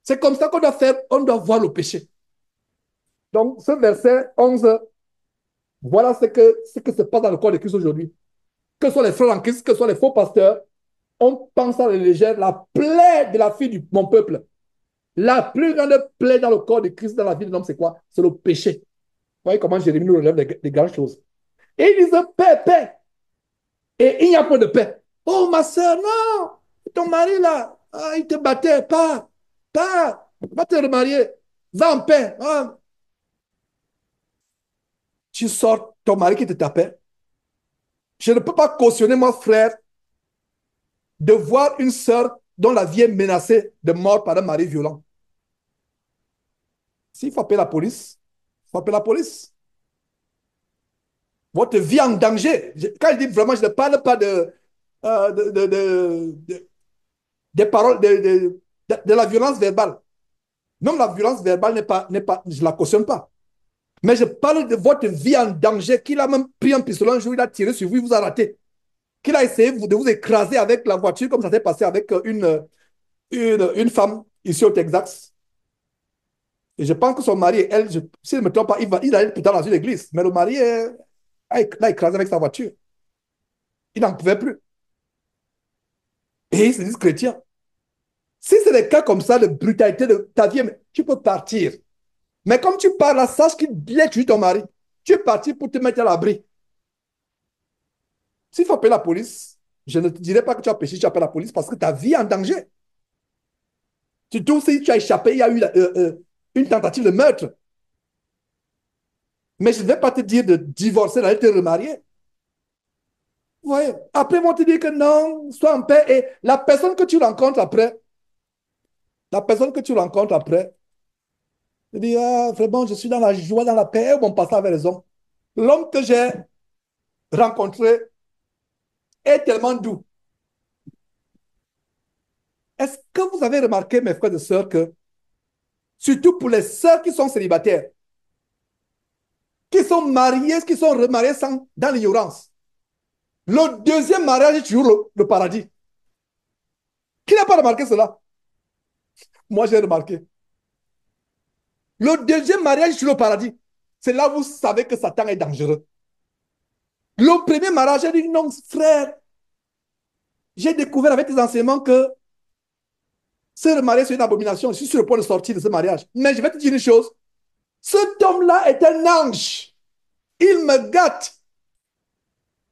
C'est comme ça qu'on doit faire, on doit voir le péché. Donc, ce verset 11, voilà ce que se passe dans le corps de Christ aujourd'hui. Que ce soit les frères en Christ, que ce soit les faux pasteurs, on pense à la légère la plaie de la fille de mon peuple. La plus grande plaie dans le corps de Christ, dans la vie de l'homme, c'est quoi? C'est le péché. Vous voyez comment Jérémie nous relève des grandes choses. Et il disait paix, paix. Et il n'y a pas de paix. Oh, ma soeur, non. Ton mari, là, ah, il te battait. Pas. Va te remarier. Va en paix. Ah. Tu sors ton mari qui te tapait. Je ne peux pas cautionner, mon frère, de voir une soeur dont la vie est menacée de mort par un mari violent. S'il faut appeler la police, il faut appeler la police. Votre vie est en danger. Quand je dis vraiment, je ne parle pas des paroles, de la violence verbale. Même la violence verbale je ne la cautionne pas. Mais je parle de votre vie en danger, qu'il a même pris un pistolet un jour, il a tiré sur vous, il vous a raté. Qu'il a essayé de vous écraser avec la voiture, comme ça s'est passé avec une femme ici au Texas. Et je pense que son mari, elle, si je ne me trompe pas, il allait pourtant dans une église. Mais le mari l'a écrasé avec sa voiture. Il n'en pouvait plus. Et ils se disent chrétiens. Si c'est des cas comme ça de brutalité de ta vie, tu peux partir. Mais comme tu pars là, sache qu'il a tué ton mari. Tu es parti pour te mettre à l'abri. S'il faut appeler la police, je ne te dirai pas que tu as péché, tu appelles la police parce que ta vie est en danger. Surtout si tu as échappé, il y a eu une tentative de meurtre. Mais je ne vais pas te dire de divorcer, d'aller te remarier. Vous voyez? Après, ils vont te dire que non, sois en paix. Et la personne que tu rencontres après, te dit, ah, vraiment, je suis dans la joie, dans la paix. Ils vont passer avec les hommes. L'homme que j'ai rencontré est tellement doux. Est-ce que vous avez remarqué, mes frères et sœurs, que surtout pour les sœurs qui sont célibataires, qui sont mariées, qui sont remariées dans l'ignorance, le deuxième mariage est toujours le paradis. Qui n'a pas remarqué cela? Moi, j'ai remarqué. Le deuxième mariage est toujours le paradis. C'est là où vous savez que Satan est dangereux. Le premier mariage, j'ai dit non, frère. J'ai découvert avec tes enseignements que se remarier, c'est une abomination. Je suis sur le point de sortir de ce mariage. Mais je vais te dire une chose. Cet homme-là est un ange. Il me gâte.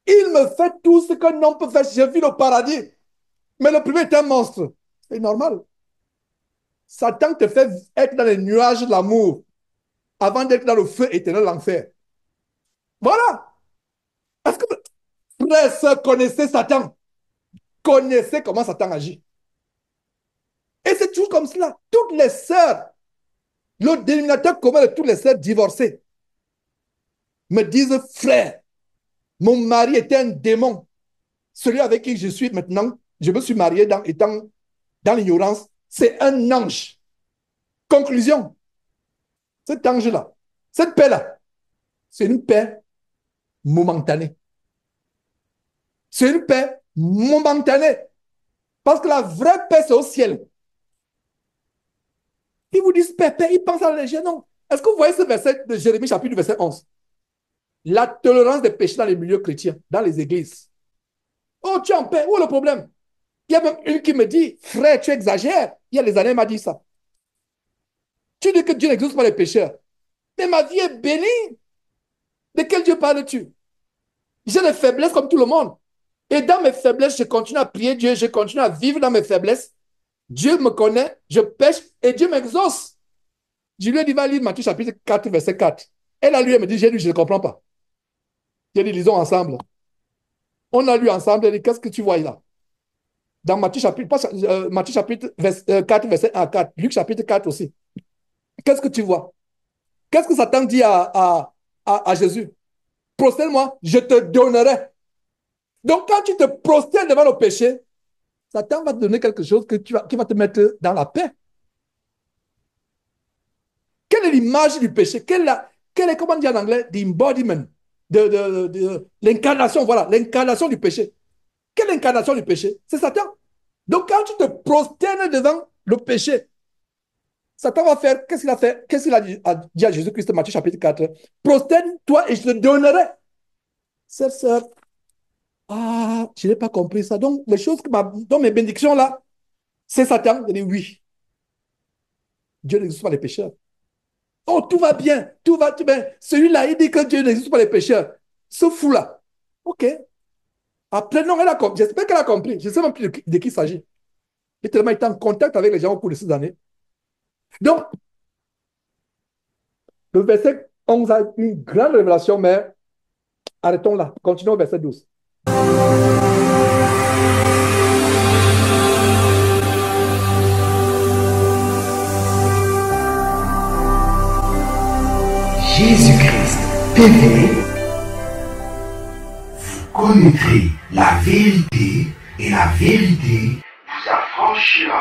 Il me fait tout ce qu'un homme peut faire. J'ai vu le paradis. Mais le premier est un monstre. C'est normal. Satan te fait être dans les nuages de l'amour avant d'être dans le feu éternel de l'enfer. Voilà. Est-ce que frères, sœurs, connaissez Satan? Connaissez comment Satan agit. Et c'est toujours comme cela. Toutes les sœurs, le dénominateur commun de toutes les sœurs divorcées me disent, frère, mon mari était un démon. Celui avec qui je suis maintenant, je me suis marié étant dans l'ignorance, c'est un ange. Conclusion, cet ange-là, cette paix-là, c'est une paix momentanée. C'est une paix momentanée. Parce que la vraie paix, c'est au ciel. Ils vous disent paix, paix, ils pensent à la légère. Non. Est-ce que vous voyez ce verset de Jérémie, chapitre verset 11? La tolérance des péchés dans les milieux chrétiens, dans les églises. Oh, tu es en paix, où est le problème? Il y a même une qui me dit, frère, tu exagères. Il y a des années, elle m'a dit ça. Tu dis que Dieu n'exauce pas les pécheurs. Mais ma vie est bénie. De quel Dieu parles-tu? J'ai des faiblesses comme tout le monde. Et dans mes faiblesses, je continue à prier Dieu, je continue à vivre dans mes faiblesses. Dieu me connaît, je pêche et Dieu m'exauce. Je lui ai dit, va lire Matthieu chapitre 4, verset 4. Elle a lu, elle me dit, j'ai lu, je ne comprends pas. J'ai dit, lisons ensemble. On a lu ensemble, elle dit, qu'est-ce que tu vois là? Dans Matthieu chapitre, Matthieu chapitre 4, verset 1 à 4, Luc chapitre 4 aussi. Qu'est-ce que tu vois? Qu'est-ce que Satan dit à Jésus? Prosterne-moi, je te donnerai. Donc, quand tu te prosternes devant le péché, Satan va te donner quelque chose qui va te mettre dans la paix. Quelle est l'image du péché? Quelle est, comment on dit en anglais, the embodiment, de l'incarnation, voilà, l'incarnation du péché. Quelle incarnation du péché? C'est Satan. Donc, quand tu te prosternes devant le péché, Satan va faire, qu'est-ce qu'il a fait? Qu'est-ce qu'il a dit à Jésus-Christ, Matthieu chapitre 4? Prosterne-toi et je te donnerai. Cette sœur, ah, je n'ai pas compris ça. Donc, les choses dans mes bénédictions là, c'est Satan. Il dit oui, Dieu n'existe pas les pécheurs. Oh, tout va bien, tout bien. Celui-là, il dit que Dieu n'existe pas les pécheurs. Ce fou-là. OK. Après, non, elle a compris. J'espère qu'elle a compris. Je ne sais même plus de qui il s'agit. Et tellement été en contact avec les gens au cours de ces années. Donc, le verset 11 a une grande révélation, mais arrêtons là. Continuons au verset 12. Jésus-Christ TV, vous connaîtrez la vérité et la vérité vous affranchira.